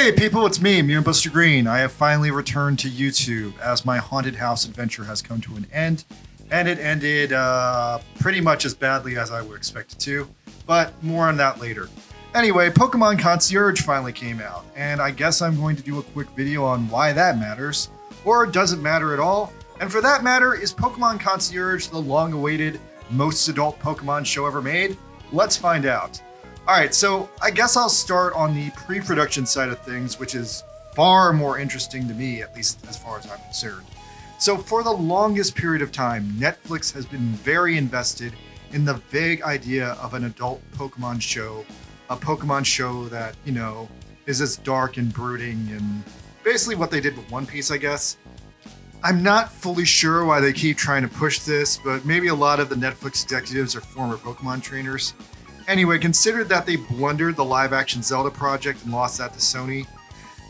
Hey people, it's me, Buster Green. I have finally returned to YouTube as my haunted house adventure has come to an end, and it ended pretty much as badly as I would expect it to, but more on that later. Anyway, Pokemon Concierge finally came out, and I guess I'm going to do a quick video on why that matters, or does it matter at all? And for that matter, is Pokemon Concierge the long-awaited, most adult Pokemon show ever made? Let's find out. Alright, so I guess I'll start on the pre-production side of things, which is far more interesting to me, at least as far as I'm concerned. So for the longest period of time, Netflix has been very invested in the vague idea of an adult Pokemon show, a Pokemon show that, is as dark and brooding and basically what they did with One Piece, I guess. I'm not fully sure why they keep trying to push this, but maybe a lot of the Netflix executives are former Pokemon trainers. Anyway, consider that they blundered the live-action Zelda project and lost that to Sony,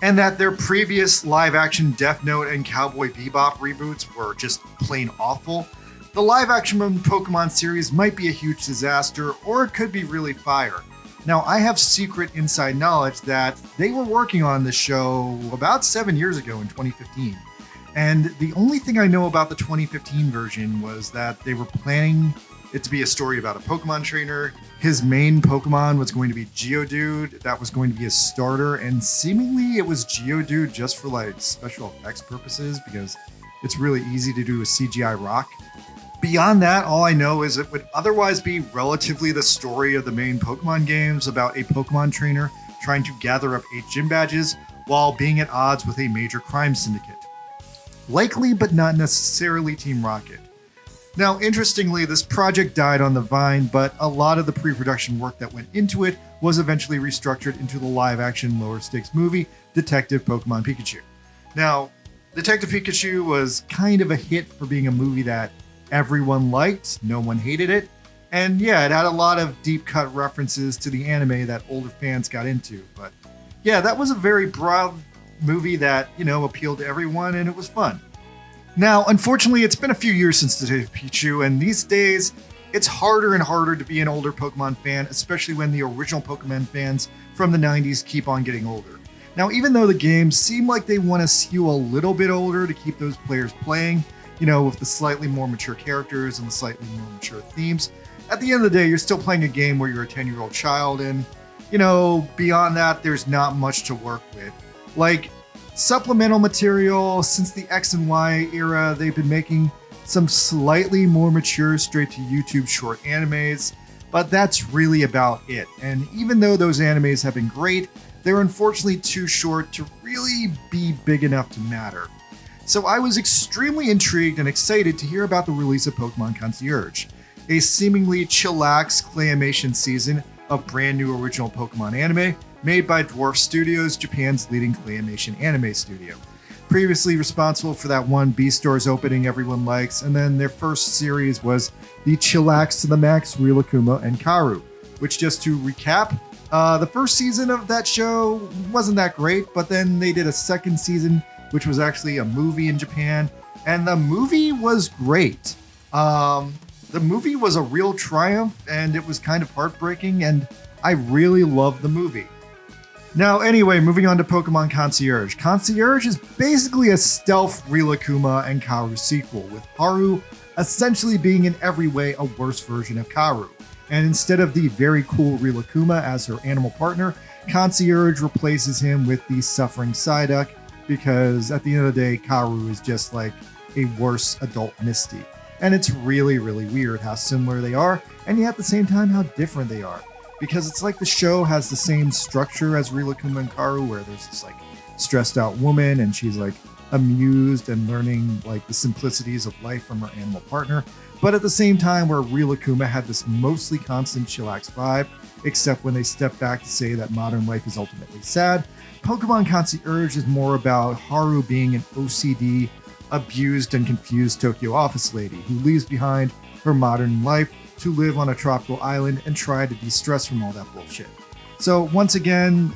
and that their previous live-action Death Note and Cowboy Bebop reboots were just plain awful. The live-action Pokemon series might be a huge disaster, or it could be really fire. Now, I have secret inside knowledge that they were working on this show about 7 years ago in 2015. And the only thing I know about the 2015 version was that they were planning it to be a story about a Pokemon trainer. His main Pokemon was going to be Geodude. That was going to be his starter, and seemingly it was Geodude just for special effects purposes because it's really easy to do a CGI rock. Beyond that, all I know is it would otherwise be relatively the story of the main Pokemon games about a Pokemon trainer trying to gather up 8 gym badges while being at odds with a major crime syndicate. Likely, but not necessarily Team Rocket. Now, interestingly, this project died on the vine, but a lot of the pre-production work that went into it was eventually restructured into the live-action lower-stakes movie, Detective Pokemon Pikachu. Now, Detective Pikachu was kind of a hit for being a movie that everyone liked, no one hated it, and yeah, it had a lot of deep-cut references to the anime that older fans got into, but yeah, that was a very broad movie that, appealed to everyone, and it was fun. Now, unfortunately, it's been a few years since Detective Pikachu, and these days, it's harder and harder to be an older Pokemon fan, especially when the original Pokemon fans from the 90s keep on getting older. Now, even though the games seem like they want to skew a little bit older to keep those players playing, with the slightly more mature characters and the slightly more mature themes, at the end of the day, you're still playing a game where you're a 10-year-old child, and, beyond that, there's not much to work with. Supplemental material, since the X and Y era, they've been making some slightly more mature straight to YouTube short animes, but that's really about it. And even though those animes have been great, they're unfortunately too short to really be big enough to matter. So I was extremely intrigued and excited to hear about the release of Pokemon Concierge, a seemingly chillax claymation season of brand new original Pokemon anime made by Dwarf Studios, Japan's leading claymation anime studio. Previously responsible for that one Beastars opening everyone likes, and then their first series was the chillax to the max Rilakkuma and Karu, which, just to recap, the first season of that show wasn't that great, but then they did a second season, which was actually a movie in Japan, and the movie was great. The movie was a real triumph, and it was kind of heartbreaking, and I really loved the movie. Now, anyway, moving on to Pokemon Concierge. Concierge is basically a stealth Rilakkuma and Karu sequel, with Haru essentially being in every way a worse version of Karu. And instead of the very cool Rilakkuma as her animal partner, Concierge replaces him with the suffering Psyduck, because at the end of the day, Karu is just like a worse adult Misty. And it's really, really weird how similar they are, and yet at the same time how different they are. Because it's like the show has the same structure as Rilakkuma and Karu, where there's this stressed out woman and she's amused and learning the simplicities of life from her animal partner. But at the same time, where Rilakkuma had this mostly constant chillax vibe, except when they step back to say that modern life is ultimately sad, Pokemon Concierge is more about Haru being an OCD, abused and confused Tokyo office lady who leaves behind her modern life to live on a tropical island and try to de-stress from all that bullshit. So once again,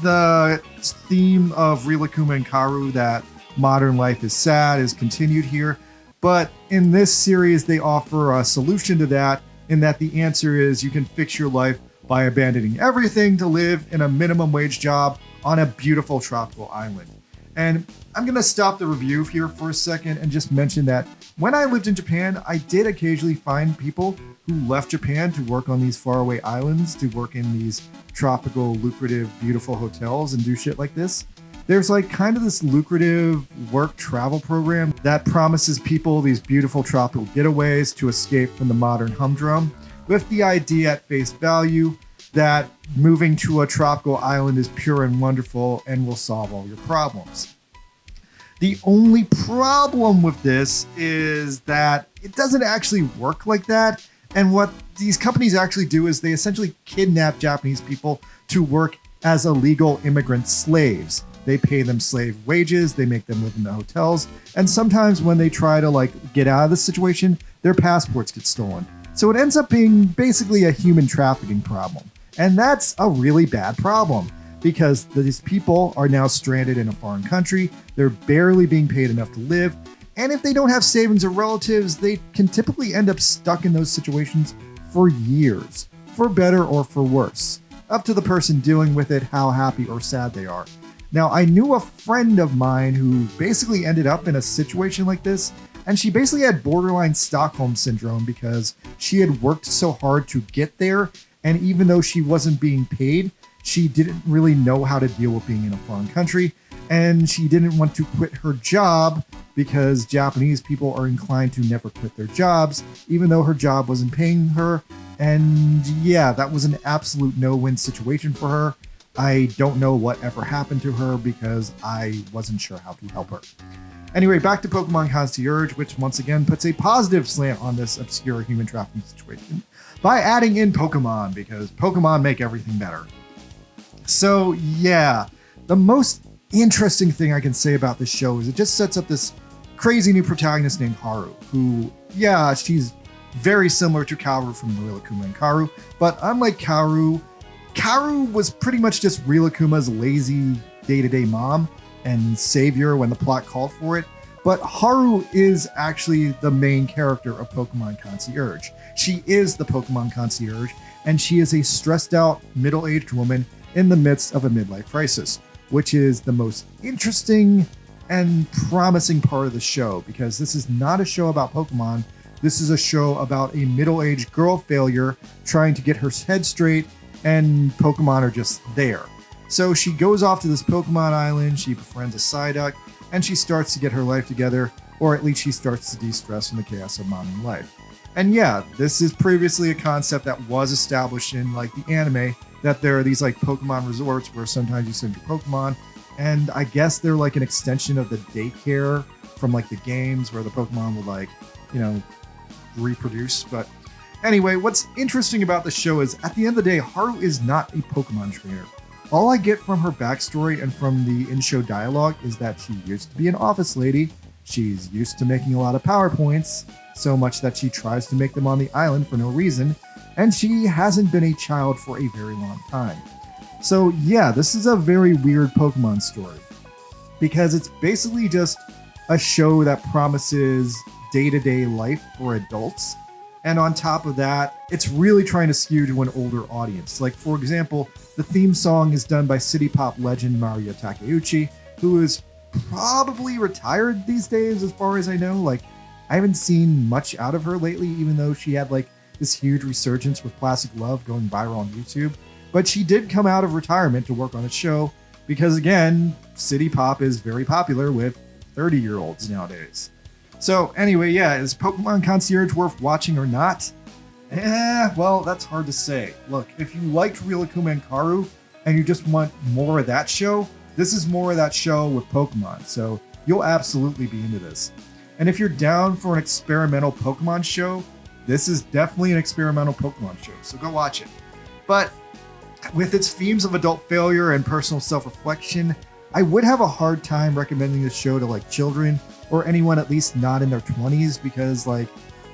the theme of Rilakkuma and Karu, that modern life is sad, is continued here. But in this series, they offer a solution to that, in that the answer is you can fix your life by abandoning everything to live in a minimum wage job on a beautiful tropical island. And I'm going to stop the review here for a second and just mention that when I lived in Japan, I did occasionally find people who left Japan to work on these faraway islands, to work in these tropical, lucrative, beautiful hotels and do shit like this. There's like kind of this lucrative work travel program that promises people these beautiful tropical getaways to escape from the modern humdrum, with the idea at face value that moving to a tropical island is pure and wonderful and will solve all your problems. The only problem with this is that it doesn't actually work like that. And what these companies actually do is they essentially kidnap Japanese people to work as illegal immigrant slaves. They pay them slave wages, they make them live in the hotels, and sometimes when they try to get out of the situation, their passports get stolen. So it ends up being basically a human trafficking problem. And that's a really bad problem because these people are now stranded in a foreign country, they're barely being paid enough to live, and if they don't have savings or relatives, they can typically end up stuck in those situations for years, for better or for worse, up to the person dealing with it how happy or sad they are. Now, I knew a friend of mine who basically ended up in a situation like this, and she basically had borderline Stockholm syndrome because she had worked so hard to get there, and even though she wasn't being paid, she didn't really know how to deal with being in a foreign country, and she didn't want to quit her job because Japanese people are inclined to never quit their jobs, even though her job wasn't paying her. And yeah, that was an absolute no-win situation for her. I don't know what ever happened to her because I wasn't sure how to help her. Anyway, back to Pokemon Concierge, which once again puts a positive slant on this obscure human trafficking situation by adding in Pokemon, because Pokemon make everything better. So yeah, the most interesting thing I can say about this show is it just sets up this crazy new protagonist named Haru, who, yeah, she's very similar to Kaoru from Rilakkuma and Kaoru, but unlike Kaoru was pretty much just Rilakuma's lazy day-to-day mom and savior when the plot called for it. But Haru is actually the main character of Pokemon Concierge. She is the Pokemon Concierge, and she is a stressed out middle-aged woman in the midst of a midlife crisis, which is the most interesting and promising part of the show, because this is not a show about Pokemon. This is a show about a middle-aged girl failure trying to get her head straight, and Pokemon are just there. So she goes off to this Pokemon island, she befriends a Psyduck, and she starts to get her life together, or at least she starts to de-stress from the chaos of modern life. And yeah, this is previously a concept that was established in the anime, that there are these Pokemon resorts where sometimes you send your Pokemon, and I guess they're an extension of the daycare from the games where the Pokemon will reproduce. But anyway, what's interesting about the show is at the end of the day, Haru is not a Pokemon trainer. All I get from her backstory and from the in-show dialogue is that she used to be an office lady. She's used to making a lot of PowerPoints, so much that she tries to make them on the island for no reason, and she hasn't been a child for a very long time. So yeah, this is a very weird Pokemon story, because it's basically just a show that promises day-to-day life for adults, and on top of that, it's really trying to skew to an older audience. For example, the theme song is done by city pop legend Maria Takeuchi, who is probably retired these days as far as I know. I haven't seen much out of her lately, even though she had this huge resurgence with Plastic Love going viral on YouTube. But she did come out of retirement to work on a show because, again, city pop is very popular with 30-year-olds nowadays. So anyway, yeah, is Pokemon Concierge worth watching or not? Well, that's hard to say. Look, if you liked Rilakkuma and Kaoru and you just want more of that show, this is more of that show with Pokemon, so you'll absolutely be into this. And if you're down for an experimental Pokemon show, this is definitely an experimental Pokemon show, so go watch it. But with its themes of adult failure and personal self-reflection, I would have a hard time recommending this show to children or anyone at least not in their 20s, because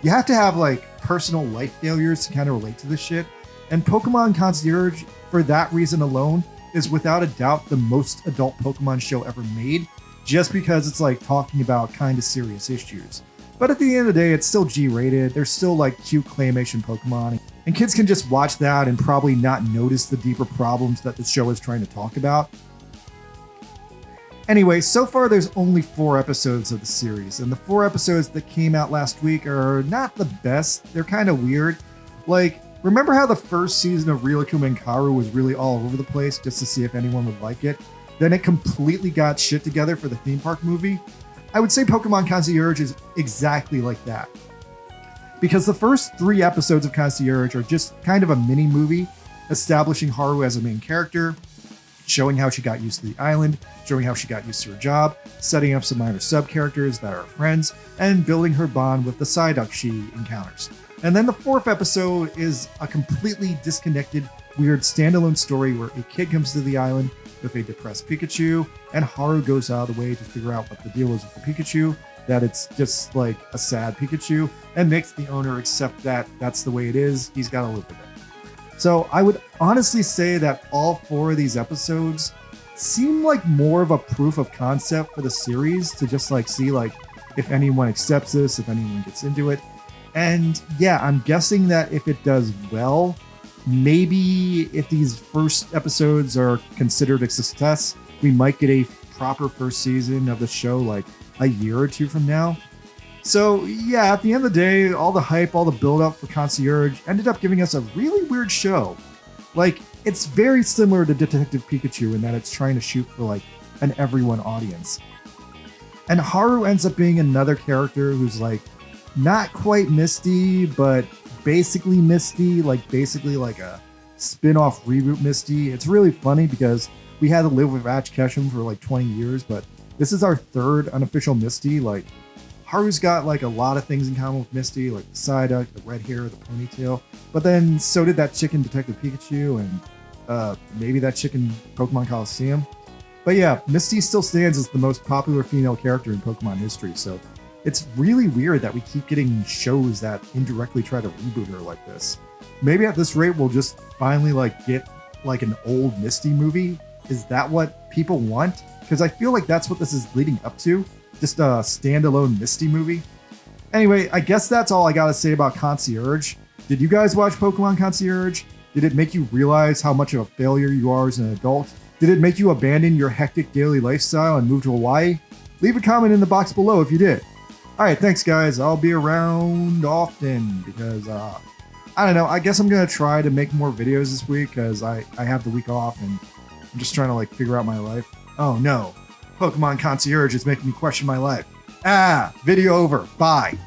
you have to have personal life failures to kind of relate to this shit. And Pokemon Concierge, for that reason alone, is without a doubt the most adult Pokemon show ever made, just because it's talking about kind of serious issues. But at the end of the day, it's still G-rated. There's still like cute claymation Pokemon. And kids can just watch that and probably not notice the deeper problems that the show is trying to talk about. Anyway, so far there's only 4 episodes of the series, and the 4 episodes that came out last week are not the best. They're kind of weird. Like, remember how the first season of Rilakkuma and Karu was really all over the place just to see if anyone would like it? Then it completely got shit together for the theme park movie? I would say Pokemon Concierge is exactly like that. Because the first 3 episodes of Concierge are just kind of a mini movie, establishing Haru as a main character, showing how she got used to the island, showing how she got used to her job, setting up some minor sub-characters that are friends, and building her bond with the Psyduck she encounters. And then the 4th episode is a completely disconnected, weird standalone story where a kid comes to the island with a depressed Pikachu, and Haru goes out of the way to figure out what the deal is with the Pikachu, that it's just like a sad Pikachu, and makes the owner accept that that's the way it is, he's got to live with it. So I would honestly say that all 4 of these episodes seem like more of a proof of concept for the series to just like see like if anyone accepts this, if anyone gets into it. And yeah, I'm guessing that if it does well, maybe if these first episodes are considered a success, we might get a proper first season of the show like a year or 2 from now. So yeah, at the end of the day, all the hype, all the build up for Concierge ended up giving us a really weird show. Like, it's very similar to Detective Pikachu in that it's trying to shoot for like an everyone audience. And Haru ends up being another character who's like not quite Misty, but basically Misty, like basically like a spin-off reboot Misty. It's really funny because we had to live with Ash Ketchum for like 20 years, but this is our 3rd unofficial Misty. Like, Haru's got like a lot of things in common with Misty, like the Psyduck, the red hair, the ponytail. But then so did that chicken Detective Pikachu and maybe that chicken Pokemon Coliseum. But yeah, Misty still stands as the most popular female character in Pokemon history. So it's really weird that we keep getting shows that indirectly try to reboot her like this. Maybe at this rate, we'll just finally like get like an old Misty movie. Is that what people want? Because I feel like that's what this is leading up to. Just a standalone Misty movie. Anyway, I guess that's all I gotta say about Concierge. Did you guys watch Pokemon Concierge? Did it make you realize how much of a failure you are as an adult? Did it make you abandon your hectic daily lifestyle and move to Hawaii? Leave a comment in the box below if you did. Alright, thanks guys. I'll be around often because, I don't know, I guess I'm gonna try to make more videos this week because I have the week off and I'm just trying to like figure out my life. Oh no. Pokemon Concierge is making me question my life. Video over. Bye.